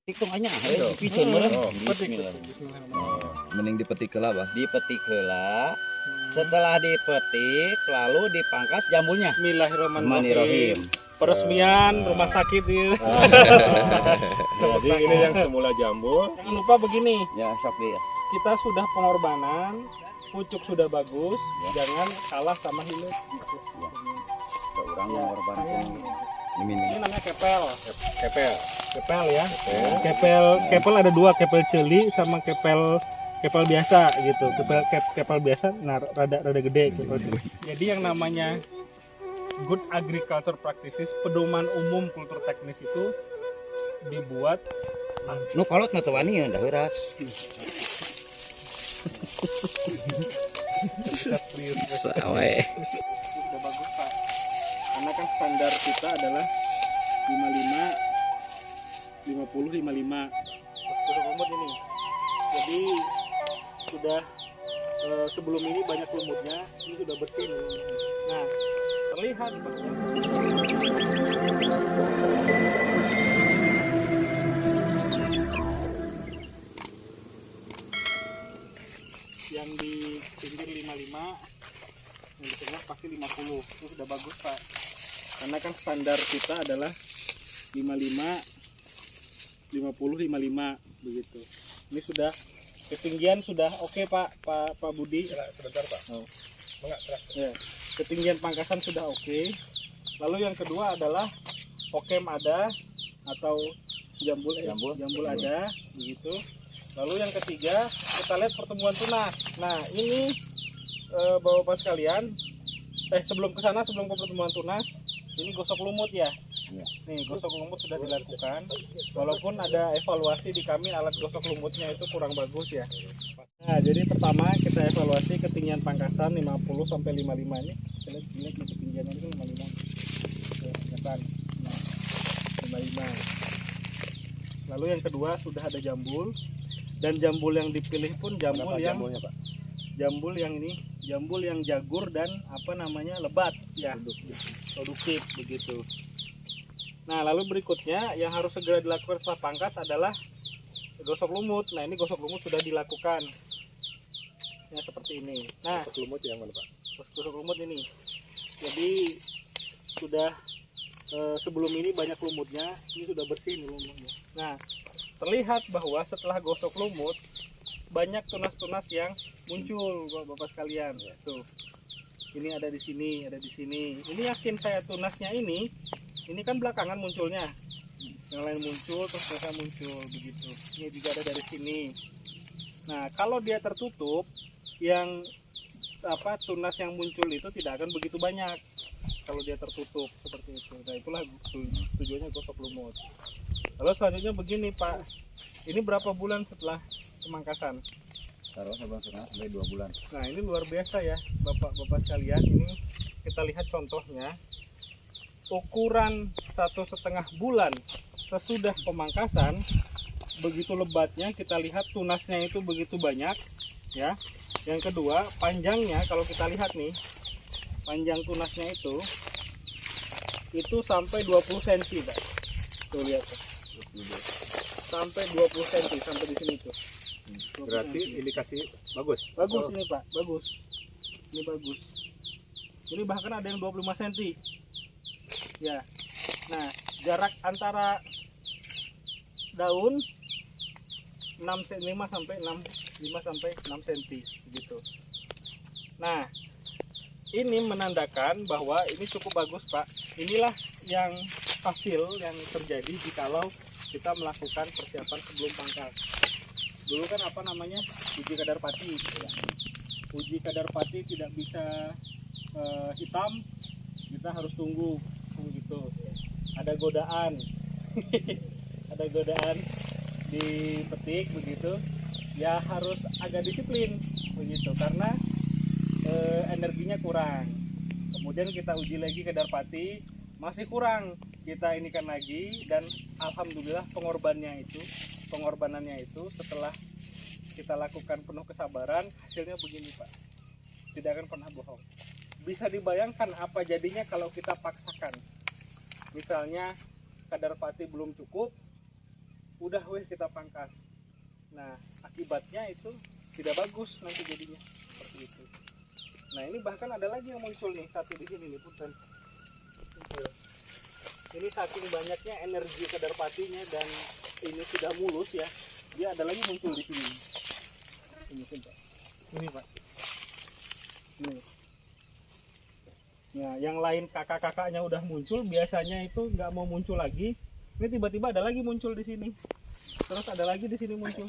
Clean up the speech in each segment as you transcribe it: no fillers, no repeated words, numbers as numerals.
Hitung aja, bisa meren. Mending dipetik heula, Bah. Dipetik heula. Setelah dipetik, lalu dipangkas jambulnya. Bismillahirrahmanirrahim. Peresmian rumah sakit ini. Jadi ini yang semula jambul. Jangan lupa begini, Ya, sok di. kita sudah pengorbanan, pucuk sudah bagus, jangan kalah sama hilir gitu. Orang mengorbankan. Ini namanya kepel. Kepel. Kepel ya. Kepel ada dua, kepel celi sama kepel biasa gitu. Kepel biasa nah rada gede kepel celi. Jadi yang namanya good agriculture practices, pedoman umum kultur teknis itu dibuat Nu kolot na tawani ya dah heuras. Sawe. sudah bagus Pak. Karena kan standar kita adalah 55 50 55. Terus lumut ini. Jadi sudah sebelum ini banyak lumutnya, ini sudah bersih nih lumutnya. Nah, terlihat bahwa yang di pinggir 55, yang di tengah pasti 50. Itu sudah bagus Pak. Karena kan standar kita adalah 55 50 55 begitu. Ini sudah ketinggian sudah oke Pak Budi. Sebentar Pak. Oh. Enggak, Ya, ketinggian pangkasan sudah oke. Lalu yang kedua adalah okem ada atau jambul ada begitu. Lalu yang ketiga kita lihat pertemuan tunas. Nah ini bapak-bapak sekalian, sebelum ke sana sebelum ke pertemuan tunas, ini gosok lumut ya. Nih gosok lumut sudah dilakukan. Walaupun ada evaluasi di kami alat gosok lumutnya itu kurang bagus ya. Nah jadi pertama kita evaluasi ketinggian pangkasan 50 sampai 55 ini. Kita lihat ketinggian ini 55. Ya, pangkasan. Nah, 55. Lalu yang kedua sudah ada jambul, dan jambul yang dipilih pun jambul yang Pak? jambul yang ini, jambul yang jagur dan apa namanya lebat ya, produktif begitu. Nah lalu berikutnya yang harus segera dilakukan setelah pangkas adalah gosok lumut. Nah ini gosok lumut sudah dilakukan ya seperti ini. Nah Gosok lumut yang mana Pak? gosok lumut ini, jadi sudah sebelum ini banyak lumutnya, ini sudah bersih nih lumutnya. Nah terlihat bahwa setelah gosok lumut banyak tunas-tunas yang muncul bapak sekalian. Tuh ini ada di sini, ada di sini. Ini yakin saya tunasnya ini kan belakangan munculnya, yang lain muncul terus mereka muncul begitu. Ini juga ada dari sini. Nah kalau dia tertutup, yang tunas yang muncul itu tidak akan begitu banyak kalau dia tertutup seperti itu. Nah itulah tujuannya gosok lumut. Lalu selanjutnya begini Pak, ini berapa bulan setelah pemangkasan? Taruh sampai 2 bulan. Nah ini luar biasa ya bapak-bapak sekalian. Ini kita lihat contohnya, ukuran 1,5 bulan sesudah pemangkasan, begitu lebatnya. Kita lihat tunasnya itu begitu banyak ya. Yang kedua panjangnya, kalau kita lihat nih panjang tunasnya itu sampai 20 cm Pak. Tuh lihat tuh. Sampai 20 cm sampai di sini tuh. Berarti indikasi bagus. Bagus ini Pak, bagus. Ini bagus. Ini bahkan ada yang 25 cm. Ya. Nah, jarak antara daun 5 sampai 6 cm begitu. Nah, ini menandakan bahwa ini cukup bagus Pak. Inilah yang hasil yang terjadi jikalau kita melakukan persiapan sebelum pangkas. Dulu kan uji kadar pati gitu ya. Uji kadar pati tidak bisa hitam, kita harus tunggu gitu. Ada godaan ada godaan dipetik begitu ya, harus agak disiplin begitu karena energinya kurang. Kemudian kita uji lagi kadar pati, masih kurang, kita inikan lagi, dan alhamdulillah pengorbanannya itu setelah kita lakukan penuh kesabaran, hasilnya begini Pak. Tidak akan pernah bohong. Bisa dibayangkan apa jadinya kalau kita paksakan. Misalnya kadar pati belum cukup, udah weh kita pangkas. Nah, akibatnya itu tidak bagus nanti jadinya seperti itu. Nah, ini bahkan ada lagi yang muncul nih, satu di sini nih, punten. Ini saking banyaknya energi kadarpatinya dan ini sudah mulus ya, dia ada lagi muncul di sini. Ini Pak. Ini Pak. Ini. Nah, yang lain kakak-kakaknya udah muncul, biasanya itu nggak mau muncul lagi. Ini tiba-tiba ada lagi muncul di sini. Terus ada lagi di sini muncul.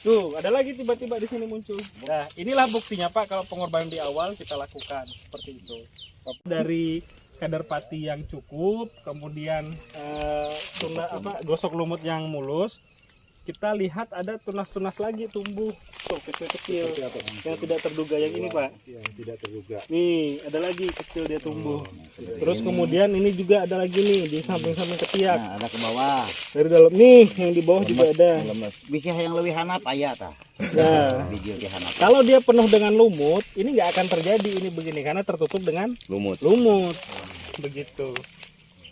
Tuh, ada lagi tiba-tiba di sini muncul. Nah, inilah buktinya Pak kalau pengorbanan di awal kita lakukan seperti itu. Dari kadar pati yang cukup, kemudian gosok lumut yang mulus, kita lihat ada tunas-tunas lagi tumbuh, tuh kecil-kecil yang tidak terduga yang ini Pak. Yang tidak terduga. Nih, ada lagi kecil dia tumbuh. Terus kemudian ini juga ada lagi nih di samping-samping ketiak. Nah, ada ke bawah. Dari dalam nih yang di bawah juga ada. Bisa yang lebih hanap aya tah. Nah, Biji lebih hanap. kalau dia penuh dengan lumut, ini nggak akan terjadi ini begini karena tertutup dengan Lumut. begitu.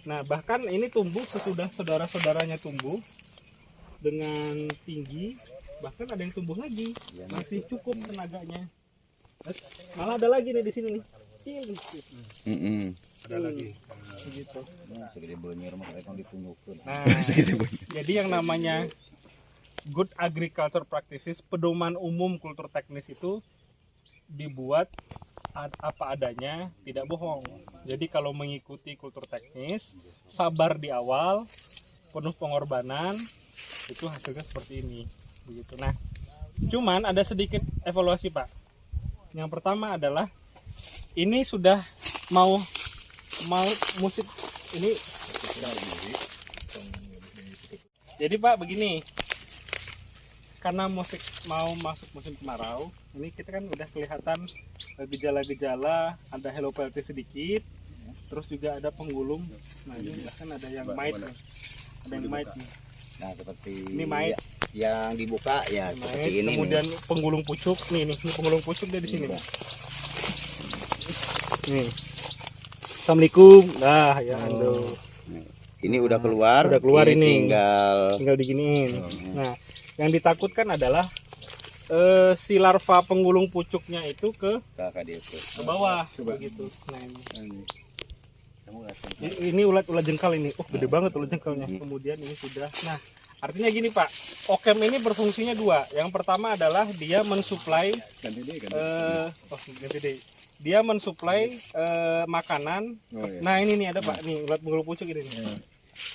Nah, bahkan ini tumbuh sesudah saudara-saudaranya tumbuh dengan tinggi, bahkan ada yang tumbuh lagi, masih cukup tenaganya. Malah ada lagi nih di sini nih. Ada lagi. Begitu. Segede beunyeur mah rek ditunjukkeun. Nah, jadi yang namanya good agriculture practices, pedoman umum kultur teknis itu dibuat apa adanya, tidak bohong. Jadi kalau mengikuti kultur teknis, sabar di awal, penuh pengorbanan, itu hasilnya seperti ini. Begitu. Nah, cuman ada sedikit evaluasi Pak. Yang pertama adalah ini sudah mau musim ini. Jadi Pak begini, karena mau masuk musim kemarau, ini kita kan udah kelihatan gejala-gejala, ada helopelti sedikit, terus juga ada penggulung. Nah ini bahkan ada yang mite nih. Ada yang mite nih. Nah, seperti Ini mite. yang dibuka ya Mite. seperti ini. Kemudian penggulung pucuk nih penggulung pucuk dia di sini. Nih. Assalamualaikum. Nah, ya ando. Ini udah keluar. Udah keluar ini. Tinggal Diginiin. Nah, yang ditakutkan adalah si larva penggulung pucuknya itu ke bawah begitu. Nah, ini ulat jengkal ini. Oh, gede banget ulat jengkalnya. Kemudian ini sudah. Nah, artinya gini Pak, Okem ini berfungsinya dua. Yang pertama adalah dia mensuplai dia mensuplai makanan. Nah, ini nih ada Pak, nih ulat penggulung pucuk ini.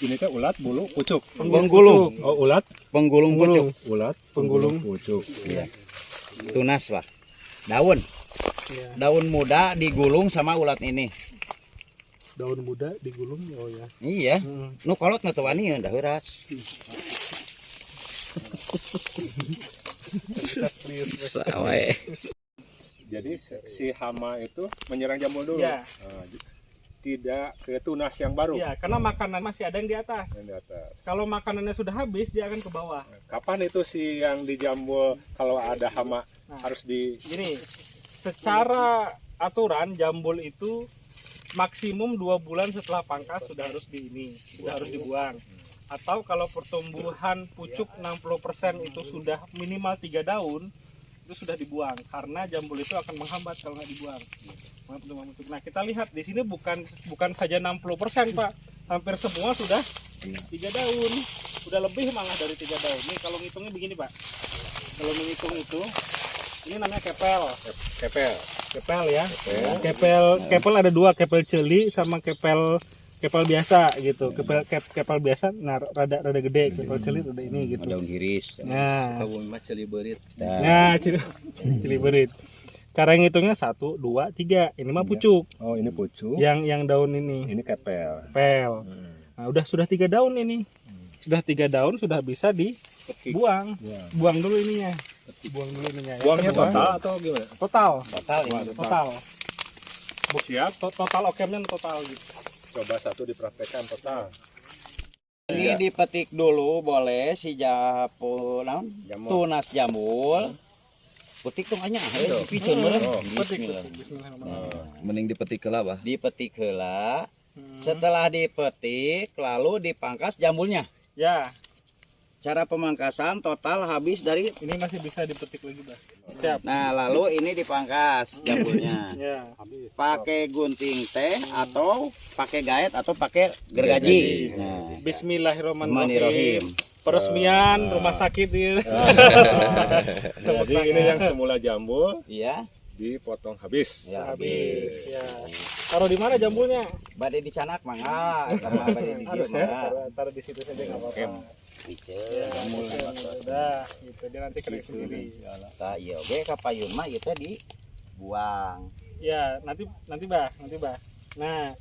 Ini kan ulat bulu pucuk. Penggulung. Oh, ulat penggulung pucuk. ulat Penggulung pucuk. Iya. Tunas Pak. Daun. Ya. Daun muda digulung sama ulat ini. Daun muda digulung, oh ya. Iya. Nu kolot na teu wani da heuras. Sawae. Jadi si hama itu menyerang jambul dulu. Ya. Nah, tidak ke tunas yang baru. Ya, karena makanan masih ada yang di atas. Yang di atas. Kalau makanannya sudah habis, dia akan ke bawah. Kapan itu si yang di jambul kalau ada hama harus di Gini, secara aturan jambul itu maksimum 2 bulan setelah pangkas sudah harus harus dibuang. Atau kalau pertumbuhan pucuk 60% itu sudah minimal 3 daun, itu sudah dibuang karena jambul itu akan menghambat kalau nggak dibuang. Nah, kita lihat di sini bukan saja 60% Pak, hampir semua sudah 3 daun, sudah lebih malah dari 3 daun. Nih kalau ngitungnya begini Pak, kalau menghitung itu, ini namanya kepel ya. Kepel ada 2, kepel celi sama kepel biasa gitu. Kepel biasa, nah rada gede, kepel celi rada ini gitu. Daun iris. Nah, celi berit. celi berit. Cara ngitungnya 1, 2, 3. Ini mah pucuk. Oh, ini pucuk. Yang daun ini. Ini kepel. Nah, sudah 3 daun ini. Sudah 3 daun sudah bisa dibuang. Buang dulu ininya. Buangnya Yang kedua, total atau gimana? Total. Siap. Total okemnya total gitu. Coba satu dipraktekkan total. Ini dipetik dulu boleh si tunas jambul. Petik tong anya piceun meureun. Mending dipetik heula bah. Dipetik heula. Setelah dipetik lalu dipangkas jambulnya. Ya. cara pemangkasan total habis dari. Ini masih bisa dipetik lagi, Bah. Siap. Nah, lalu ini dipangkas jambulnya. Ya. Pakai gunting teh atau pakai gaet atau pakai gergaji. Nah, Bismillahirrahmanirrahim. Peresmian rumah sakit ini. Jadi ini yang semula jambul iya. dipotong habis. Ya, Habis. Ya. Taruh di mana jambulnya? Badai dicanak mangga, karena badai di Harus dieu ya. mangga. Taruh di situ saja enggak apa-apa. Diceun, Ya, jambul. udah gitu dia nanti kering sendiri. Tah ieu ge ka payun mah ieu teh dibuang. Ya, nanti Bah. Nah,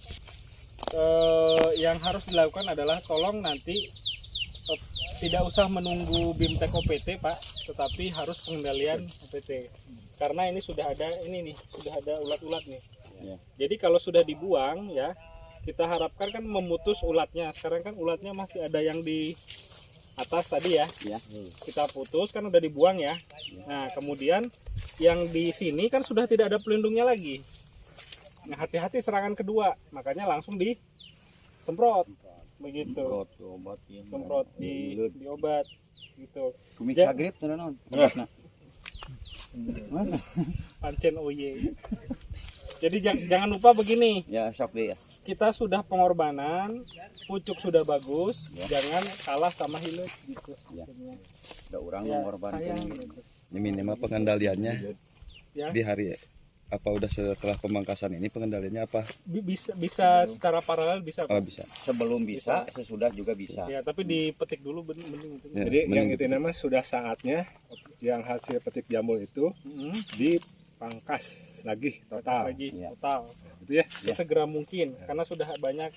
yang harus dilakukan adalah tolong nanti tidak usah menunggu BIMTEK OPT, Pak, tetapi harus pengendalian OPT. Karena ini sudah ada sudah ada ulat-ulat nih. Ya. Jadi kalau sudah dibuang ya, kita harapkan kan memutus ulatnya. Sekarang kan ulatnya masih ada yang di atas tadi ya. Ya. Kita putus kan udah dibuang ya. Nah, kemudian yang di sini kan sudah tidak ada pelindungnya lagi. Nah, hati-hati serangan kedua, makanya langsung disemprot. Begitu. Semprot di obat gitu. Kumis Ya. sagrip teh naon? Mana? Pancen oye. Jadi jangan lupa begini, Ya, sok deh ya. kita sudah pengorbanan, pucuk sudah bagus, Ya. jangan kalah sama hilir gitu. Ya. maksudnya. Ada orang Ya, mengorbankan. sayang gitu. Ini minimal pengendaliannya Ya. di hari apa udah setelah pemangkasan ini pengendaliannya apa? Bisa secara paralel bisa. Oh Pak. bisa. Sebelum bisa, sesudah juga bisa. Ya, tapi dipetik dulu mending. Ya. Jadi yang mending itu nama sudah saatnya yang hasil petik jambul itu Mm-hmm. dipangkas lagi total. Lagi Ya. total. Gitu ya. Segera mungkin karena sudah banyak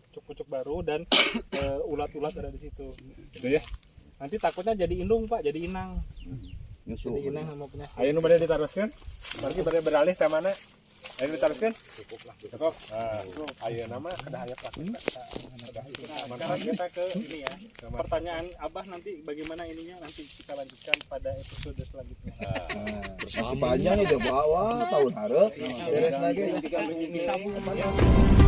pucuk-pucuk baru dan ulat-ulat ada di situ. Gitu ya. Nanti takutnya jadi indung, Pak, jadi inang. Nyusul. Jadi inang sama penyakit. Ayo nu bade diteruskeun. Bagi bade beralih ke mana? Ayo diteruskeun. Cukup. Nah, ayo nama kedah aya plastik. Sekarang kita ke ini ya. Pertanyaan Abah nanti bagaimana ininya nanti kita lanjutkan pada episode selanjutnya. Masih panjang udah bawa tahun harap beres lagi. Disambung kemana?